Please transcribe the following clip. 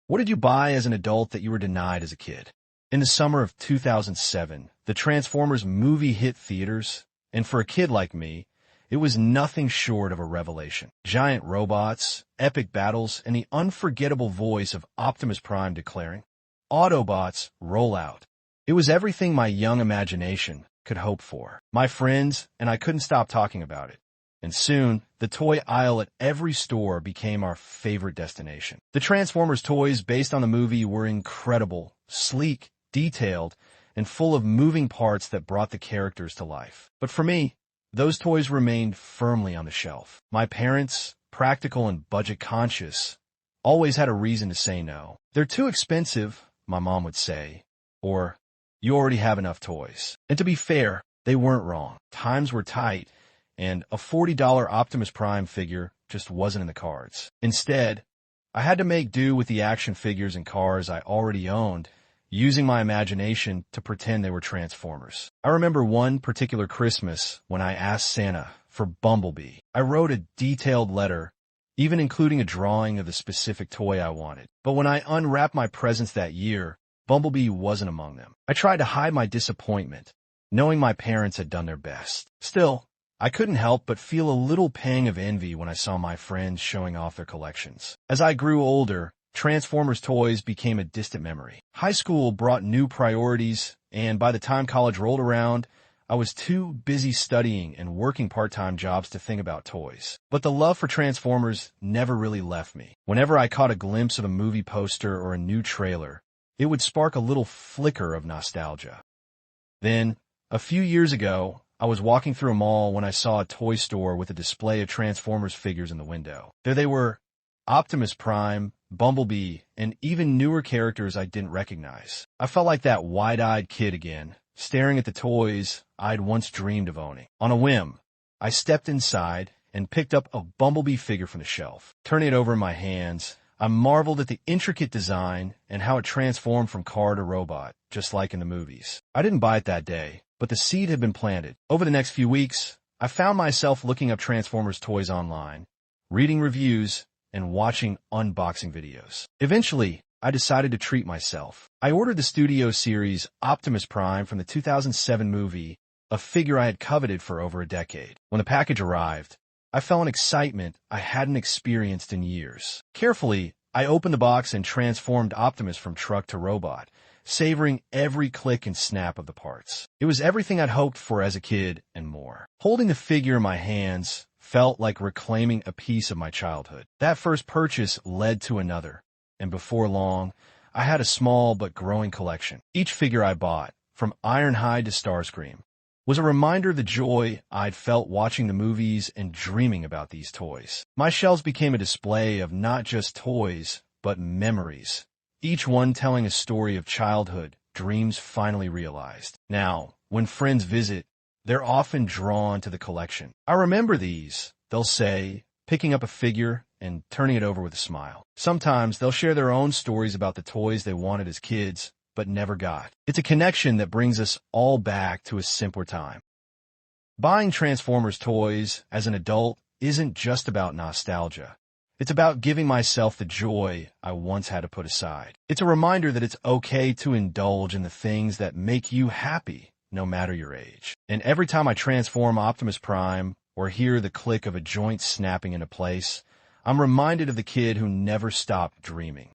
What did you buy as an adult that you were denied as a kid? In the summer of 2007, the Transformers movie hit theaters, and for a kid like me, it was nothing short of a revelation. Giant robots, epic battles, and the unforgettable voice of Optimus Prime declaring, "Autobots, roll out." It was everything my young imagination could hope for. My friends and I couldn't stop talking about it. And soon, the toy aisle at every store became our favorite destination. The Transformers toys based on the movie were incredible, sleek, detailed, and full of moving parts that brought the characters to life. But for me, those toys remained firmly on the shelf. My parents, practical and budget-conscious, always had a reason to say no. "They're too expensive," my mom would say, or, "You already have enough toys." And to be fair, they weren't wrong. Times were tight, and a $40 Optimus Prime figure just wasn't in the cards. Instead, I had to make do with the action figures and cars I already owned, using my imagination to pretend they were Transformers. I remember one particular Christmas when I asked Santa for Bumblebee. I wrote a detailed letter, even including a drawing of the specific toy I wanted. But when I unwrapped my presents that year, Bumblebee wasn't among them. I tried to hide my disappointment, knowing my parents had done their best. Still, I couldn't help but feel a little pang of envy when I saw my friends showing off their collections. As I grew older, Transformers toys became a distant memory. High school brought new priorities, and by the time college rolled around, I was too busy studying and working part-time jobs to think about toys. But the love for Transformers never really left me. Whenever I caught a glimpse of a movie poster or a new trailer, it would spark a little flicker of nostalgia. Then, a few years ago, I was walking through a mall when I saw a toy store with a display of Transformers figures in the window. There they were, Optimus Prime, Bumblebee, and even newer characters I didn't recognize. I felt like that wide-eyed kid again, staring at the toys I'd once dreamed of owning. On a whim, I stepped inside and picked up a Bumblebee figure from the shelf. Turning it over in my hands, I marveled at the intricate design and how it transformed from car to robot, just like in the movies. I didn't buy it that day, but the seed had been planted. Over the next few weeks, I found myself looking up Transformers toys online, reading reviews, and watching unboxing videos. Eventually, I decided to treat myself. I ordered the studio series Optimus Prime from the 2007 movie, a figure I had coveted for over a decade. When the package arrived, I felt an excitement I hadn't experienced in years. Carefully, I opened the box and transformed Optimus from truck to robot, savoring every click and snap of the parts. It was everything I'd hoped for as a kid and more. Holding the figure in my hands felt like reclaiming a piece of my childhood. That first purchase led to another, and before long, I had a small but growing collection. Each figure I bought, from Ironhide to Starscream, was a reminder of the joy I'd felt watching the movies and dreaming about these toys. My shelves became a display of not just toys, but memories, each one telling a story of childhood, dreams finally realized. Now, when friends visit, they're often drawn to the collection. "I remember these," they'll say, picking up a figure and turning it over with a smile. Sometimes they'll share their own stories about the toys they wanted as kids, but never got. It's a connection that brings us all back to a simpler time. Buying Transformers toys as an adult isn't just about nostalgia. It's about giving myself the joy I once had to put aside. It's a reminder that it's okay to indulge in the things that make you happy, no matter your age. And every time I transform Optimus Prime or hear the click of a joint snapping into place, I'm reminded of the kid who never stopped dreaming.